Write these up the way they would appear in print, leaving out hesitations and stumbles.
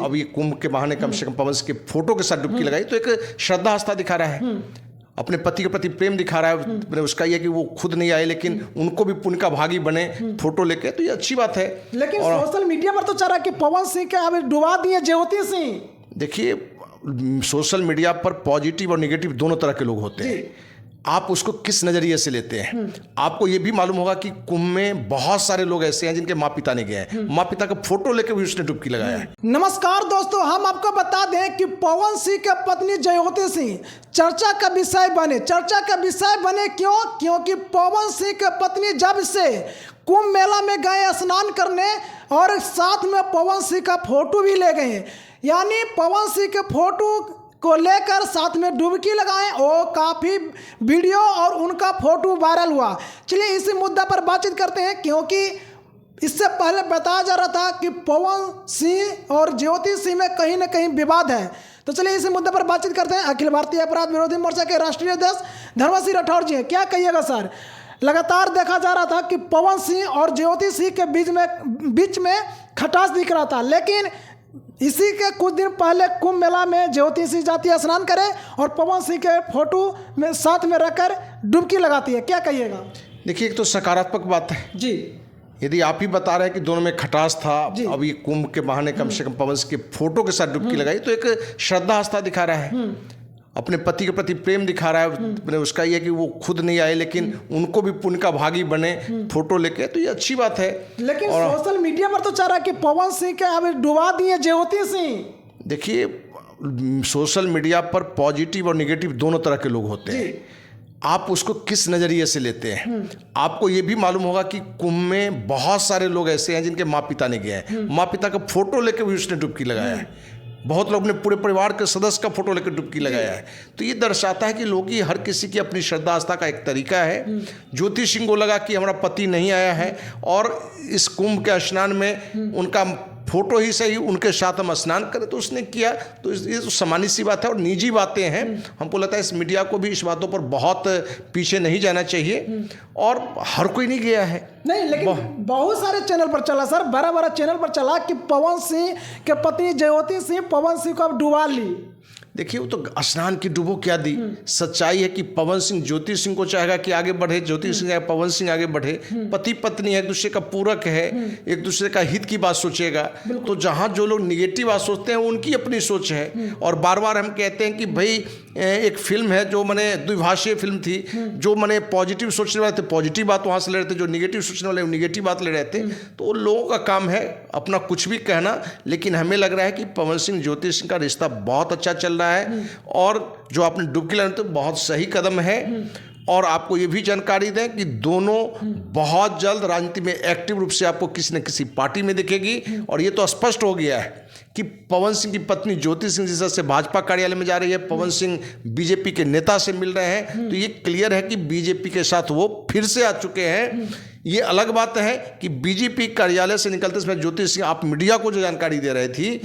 अब ये कुंभ के बहाने कम से कम पवन सिंह के फोटो के साथ डुबकी लगाई, तो एक श्रद्धा आस्था दिखा रहा है, अपने पति के प्रति प्रेम दिखा रहा है। उसका यह कि वो खुद नहीं आए लेकिन उनको भी पुण्य का भागी बने फोटो लेके, तो ये अच्छी बात है। लेकिन सोशल मीडिया पर तो चल रहा है कि पवन सिंह के अब डुबा दिए ज्योति सिंह। देखिए, सोशल मीडिया पर पॉजिटिव और निगेटिव दोनों तरह के लोग होते हैं। आप उसको किस नजरिए से लेते हैं। आपको ये भी मालूम होगा कि कुंभ में बहुत सारे लोग ऐसे हैं जिनके माँ पिता ने गए हैं, माँ पिता का फोटो लेकर भी उसने डुबकी लगाया है। नमस्कार दोस्तों, हम आपको बता दें कि पवन सिंह के पत्नी ज्योति सिंह चर्चा का विषय बने। क्योंकि पवन सिंह के पत्नी जब से कुंभ मेला में गए स्नान करने और साथ में पवन सिंह का फोटो भी ले गए, यानी पवन सिंह के फोटो को लेकर साथ में डुबकी लगाएं और काफ़ी वीडियो और उनका फोटो वायरल हुआ। चलिए इसी मुद्दा पर बातचीत करते हैं, क्योंकि इससे पहले बताया जा रहा था कि पवन सिंह और ज्योति सिंह में कहीं ना कहीं विवाद है। तो चलिए इसी मुद्दे पर बातचीत करते हैं। अखिल भारतीय अपराध विरोधी मोर्चा के राष्ट्रीय अध्यक्ष धर्मसिंह राठौर जी हैं, क्या कहिएगा सर? लगातार देखा जा रहा था कि पवन सिंह और ज्योति सिंह के बीच में खटास दिख रहा था, लेकिन इसी के कुछ दिन पहले कुंभ मेला में ज्योति सिंह जाती है स्नान करे और पवन सिंह के फोटो में साथ में रखकर डुबकी लगाती है, क्या कहिएगा? देखिए, एक तो सकारात्मक बात है जी। यदि आप ही बता रहे हैं कि दोनों में खटास था, अब ये कुंभ के बहाने कम से कम पवन सिंह के फोटो के साथ डुबकी लगाई, तो एक श्रद्धा आस्था दिखा रहा है, अपने पति के प्रति प्रेम दिखा रहा है। उसका यह कि वो खुद नहीं आए लेकिन उनको भी पुण्य का भागी बने फोटो लेके, तो ये अच्छी बात है। लेकिन सोशल मीडिया पर तो चल रहा है कि पवन सिंह के अब डुबा दिए ज्योति सिंह। देखिए, सोशल मीडिया पर पॉजिटिव और निगेटिव दोनों तरह के लोग होते हैं। आप उसको किस नजरिए से लेते हैं। आपको ये भी मालूम होगा कि कुंभ में बहुत सारे लोग ऐसे हैं जिनके माँ पिता ने गए हैं, माँ पिता का फोटो लेकर भी उसने डुबकी लगाया है। बहुत लोग ने पूरे परिवार के सदस्य का फोटो लेकर डुबकी लगाया है। तो ये दर्शाता है कि लोग की हर किसी की अपनी श्रद्धा आस्था का एक तरीका है। ज्योति सिंह को लगा कि हमारा पति नहीं आया है और इस कुंभ के स्नान में उनका फोटो ही सही उनके साथ हम स्नान करें, तो उसने किया। तो ये तो सामान्य सी बात है और निजी बातें हैं। हमको लगता है इस मीडिया को भी इस बातों पर बहुत पीछे नहीं जाना चाहिए, और हर कोई नहीं गया है। नहीं, लेकिन बहुत सारे चैनल पर चला सर, बड़ा चैनल पर चला कि पवन सिंह के पत्नी ज्योति सिंह पवन सिंह को अब डुबा ली। देखिए, वो तो स्नान की डुबो क्या दी। सच्चाई है कि पवन सिंह ज्योति सिंह को चाहेगा कि आगे बढ़े, ज्योति सिंह पवन सिंह आगे बढ़े। पति पत्नी एक दूसरे का पूरक है, एक दूसरे का हित की बात सोचेगा। तो जहाँ जो लोग निगेटिव बात सोचते हैं उनकी अपनी सोच है। और बार बार हम कहते हैं कि भाई एक फिल्म है जो मैंने द्विभाषीय फिल्म थी, जो मैंने पॉजिटिव सोचने वाले थे पॉजिटिव बात वहाँ से ले रहे थे, जो निगेटिव सोचने वाले निगेटिव बात ले रहे थे। तो उन लोगों का काम है अपना कुछ भी कहना, लेकिन हमें लग रहा है कि पवन सिंह ज्योति सिंह का रिश्ता बहुत अच्छा चल रहा है, और जो आपने डुबकी लगाई तो बहुत सही कदम है। और आपको ये भी जानकारी दें कि दोनों बहुत जल्द राजनीति में एक्टिव रूप से आपको किसी न किसी पार्टी में दिखेगी। और ये तो स्पष्ट हो गया है कि पवन सिंह की पत्नी ज्योति सिंह जिस से भाजपा कार्यालय में जा रही है, पवन सिंह बीजेपी के नेता से मिल रहे हैं, तो ये क्लियर है कि बीजेपी के साथ वो फिर से आ चुके हैं। ये अलग बात है कि बीजेपी कार्यालय से निकलते समय ज्योति सिंह आप मीडिया को जो जानकारी दे रही थी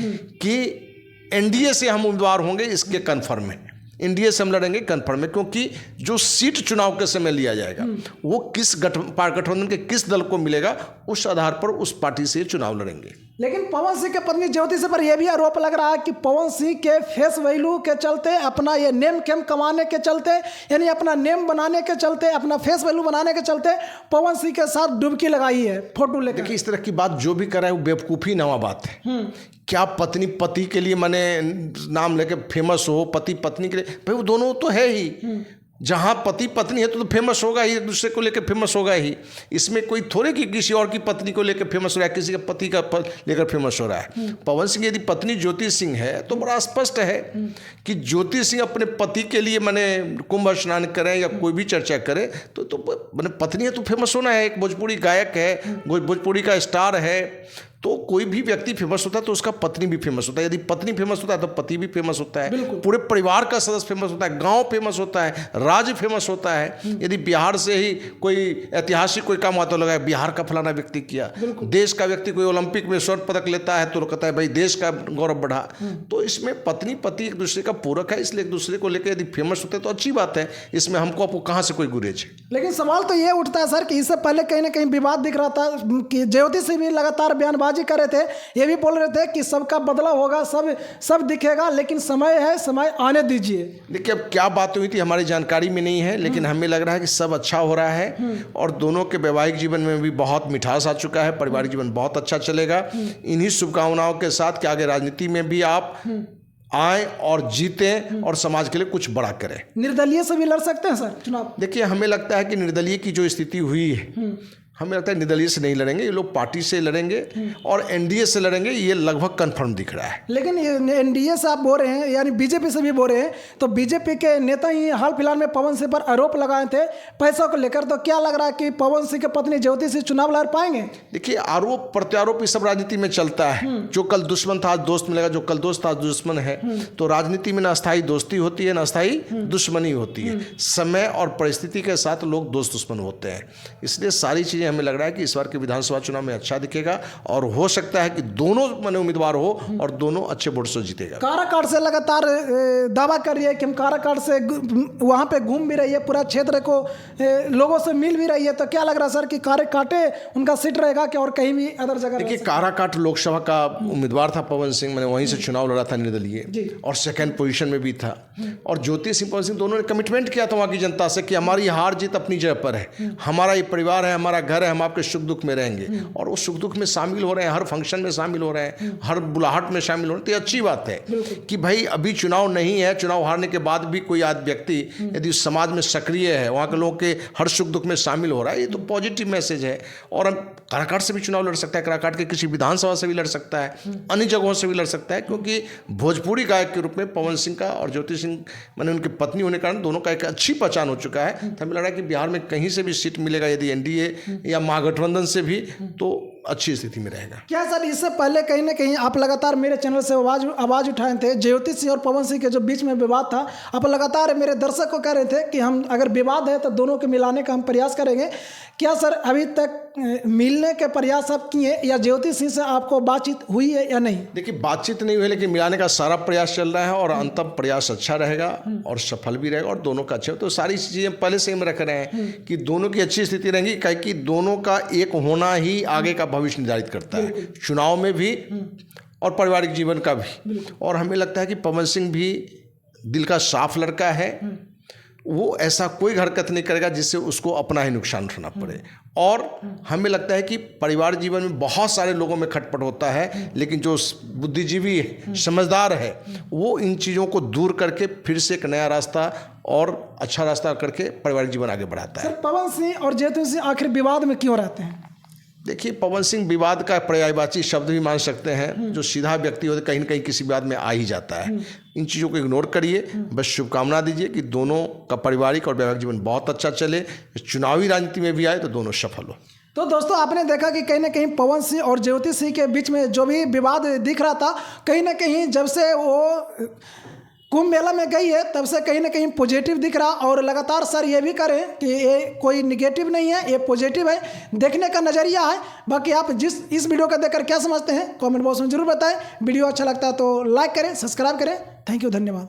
कि एनडीए से हम उम्मीदवार होंगे, इसके कन्फर्म है, एनडीए से हम लड़ेंगे कन्फर्म है, क्योंकि जो सीट चुनाव के समय लिया जाएगा वो किस गठबंधन के किस दल को मिलेगा, उस आधार पर उस पार्टी से चुनाव लड़ेंगे। लेकिन पवन सिंह के पत्नी ज्योति सिंह पर यह भी आरोप लग रहा है कि पवन सिंह के फेस वैल्यू के चलते, अपना ये नेम केम कमाने के चलते, यानी अपना नेम बनाने के चलते, अपना फेस वैल्यू बनाने के चलते पवन सिंह के साथ डुबकी लगाई है फोटो लेकर। देखिए, इस तरह की बात जो भी कर रहा है वो बेवकूफ़ी नवा बात है। क्या पत्नी पति के लिए माने नाम लेके फेमस हो, पति पत्नी के लिए, भाई वो दोनों तो है ही। जहाँ पति पत्नी है तो फेमस होगा ही, एक दूसरे को लेकर फेमस होगा ही। इसमें कोई थोड़े कि किसी और की पत्नी को लेकर फेमस हो रहा है, किसी के पति का लेकर फेमस हो रहा है। पवन सिंह यदि पत्नी ज्योति सिंह है तो बड़ा स्पष्ट है कि ज्योति सिंह अपने पति के लिए माने कुंभ स्नान करें या कोई भी चर्चा करे तो मैंने पत्नी है तो फेमस होना है। एक भोजपुरी गायक है, भोजपुरी का स्टार है, तो कोई भी व्यक्ति फेमस होता है तो उसका पत्नी भी फेमस होता है। यदि पत्नी फेमस होता है तो पति भी फेमस होता है, पूरे परिवार का सदस्य फेमस होता है, गांव फेमस होता है, राज्य फेमस होता है। यदि बिहार से ही कोई ऐतिहासिक कोई काम आता लगा बिहार का फलाना व्यक्ति किया, देश का व्यक्ति कोई ओलंपिक में स्वर्ण पदक लेता है तो कहता है भाई देश का गौरव बढ़ा। तो इसमें पत्नी पति एक दूसरे का पूरक है, इसलिए एक दूसरे को लेकर यदि फेमस होते तो अच्छी बात है। इसमें हमको आपको कहाँ से कोई गुरेज है। लेकिन सवाल तो ये उठता है सर कि इससे पहले कहीं ना कहीं विवाद दिख रहा था कि ज्योति सिंह भी लगातार बयानबाजी बयानबाजी कर रहे थे, ये भी बोल रहे थे कि सबका बदलाव होगा, सब दिखेगा, लेकिन समय है, समय आने दीजिए। देखिए अब क्या बात हुई थी हमारी जानकारी में नहीं है, लेकिन हमें लग रहा है कि सब अच्छा हो रहा है और दोनों के वैवाहिक जीवन में भी बहुत मिठास आ चुका है, पारिवारिक जीवन बहुत अच्छा चलेगा। इन्हीं शुभकामनाओं के साथ कि आगे राजनीति में भी आप आए और जीतें और समाज के लिए कुछ बड़ा करें। निर्दलीय से भी लड़ सकते हैं सर चुनाव? देखिए हमें लगता है कि निर्दलीय की जो स्थिति हुई है, हमें लगता है निर्दलीय से नहीं लड़ेंगे, ये लोग पार्टी से लड़ेंगे और एनडीए से लड़ेंगे, ये लगभग कंफर्म दिख रहा है। लेकिन एनडीए से आप बोल रहे हैं, यानी बीजेपी से भी बोल रहे हैं, तो बीजेपी के नेता ही हाल फिलहाल में पवन सिंह पर आरोप लगाए थे पैसों को लेकर, तो क्या लग रहा है कि पवन सिंह की पत्नी ज्योति सिंह चुनाव लड़ पाएंगे? देखिए आरोप प्रत्यारोप ये सब राजनीति में चलता है, जो कल दुश्मन था आज दोस्त मिलेगा, जो कल दोस्त था आज दुश्मन है। तो राजनीति में ना अस्थायी दोस्ती होती है ना अस्थायी दुश्मनी होती है, समय और परिस्थिति के साथ लोग दोस्त दुश्मन होते हैं। इसलिए सारी चीज़ें हमें लग रहा है कि इस बार के विधानसभा चुनाव में अच्छा दिखेगा और हो सकता है कि दोनों माने उम्मीदवार हो और दोनों अच्छे वोट से जीतेगा। काराकाट से लगातार दावा कर रही है कि हम काराकाट से वहां पे घूम भी रही है, पूरा क्षेत्र को लोगों से मिल भी रही है, तो क्या लग रहा है सर कि काराकाटे उनका सीट रहेगा कि और कहीं भी अदर जगह? देखिए काराकाट लोकसभा का उम्मीदवार था पवन सिंह, मैंने वहीं से चुनाव लड़ा था निर्दलीय और सेकंड पोजीशन में भी था। और ज्योति सिंह पवन सिंह दोनों ने कमिटमेंट किया था वहाँ की जनता से कि हमारी हार जीत अपनी जगह पर है, हमारा ये परिवार है, हमारा घर है, हम आपके सुख दुख में रहेंगे। और वो सुख दुख में शामिल हो रहे हैं, हर फंक्शन में शामिल हो रहे हैं, हर बुलाहट में शामिल हो रहे हैं। तो ये अच्छी बात है कि भाई अभी चुनाव नहीं है, चुनाव हारने के बाद भी कोई व्यक्ति यदि समाज में सक्रिय है, वहाँ के लोगों के हर सुख दुख में शामिल हो रहा है, ये तो पॉजिटिव मैसेज है। और हम काराकाट से भी चुनाव लड़ सकता है, काराकाट के किसी विधानसभा से भी लड़ सकता है, अन्य जगहों से भी लड़ सकता है, क्योंकि भोजपुरी गायक के रूप में पवन सिंह का और ज्योति सिंह मैंने उनकी पत्नी होने के कारण दोनों का एक अच्छी पहचान हो चुका है। तो हमें लग रहा है कि बिहार में कहीं से भी सीट मिलेगा यदि एनडीए या महागठबंधन से भी, तो अच्छी स्थिति में रहेगा। क्या सर इससे पहले कहीं ना कहीं आप लगातार मेरे चैनल से आवाज उठाए थे, ज्योति सिंह और पवन सिंह के जो बीच में विवाद था, आप लगातार मेरे दर्शक को कह रहे थे कि हम अगर विवाद है तो दोनों के मिलाने का हम प्रयास करेंगे। क्या सर अभी तक मिलने के प्रयास आप किए या ज्योति सिंह से आपको बातचीत हुई है या नहीं? देखिए बातचीत नहीं हुई, लेकिन मिलाने का सारा प्रयास चल रहा है और अंतिम प्रयास अच्छा रहेगा और सफल भी रहेगा और दोनों का अच्छा। तो सारी चीज़ें पहले से हम रख रहे हैं कि दोनों की अच्छी स्थिति रहेगी, क्योंकि दोनों का एक होना ही आगे का भविष्य निर्धारित करता है, चुनाव में भी और पारिवारिक जीवन का भी। और हमें लगता है कि पवन सिंह भी दिल का साफ लड़का है, वो ऐसा कोई हरकत नहीं करेगा जिससे उसको अपना ही नुकसान उठाना पड़े। और हमें लगता है कि परिवार जीवन में बहुत सारे लोगों में खटपट होता है, लेकिन जो बुद्धिजीवी है, समझदार है, वो इन चीज़ों को दूर करके फिर से एक नया रास्ता और अच्छा रास्ता करके पारिवारिक जीवन आगे बढ़ाता है। सर पवन सिंह और ज्योति सिंह आखिर विवाद में क्यों रहते हैं? देखिए पवन सिंह विवाद का पर्यायवाची शब्द भी मान सकते हैं, जो सीधा व्यक्ति होता है कहीं ना कहीं किसी विवाद में आ ही जाता है। इन चीज़ों को इग्नोर करिए, बस शुभकामना दीजिए कि दोनों का पारिवारिक और वैवाहिक जीवन बहुत अच्छा चले, चुनावी राजनीति में भी आए तो दोनों सफल हो। तो दोस्तों आपने देखा कि कहीं ना कहीं पवन सिंह और ज्योति सिंह के बीच में जो भी विवाद दिख रहा था, कहीं ना कहीं जब से वो कुंभ मेला में गई है तब से कहीं ना कहीं पॉजिटिव दिख रहा। और लगातार सर ये भी करें कि ये कोई निगेटिव नहीं है, ये पॉजिटिव है, देखने का नज़रिया है। बाकी आप इस वीडियो को देखकर क्या समझते हैं कमेंट बॉक्स में जरूर बताएं। वीडियो अच्छा लगता है तो लाइक करें, सब्सक्राइब करें। थैंक यू, धन्यवाद।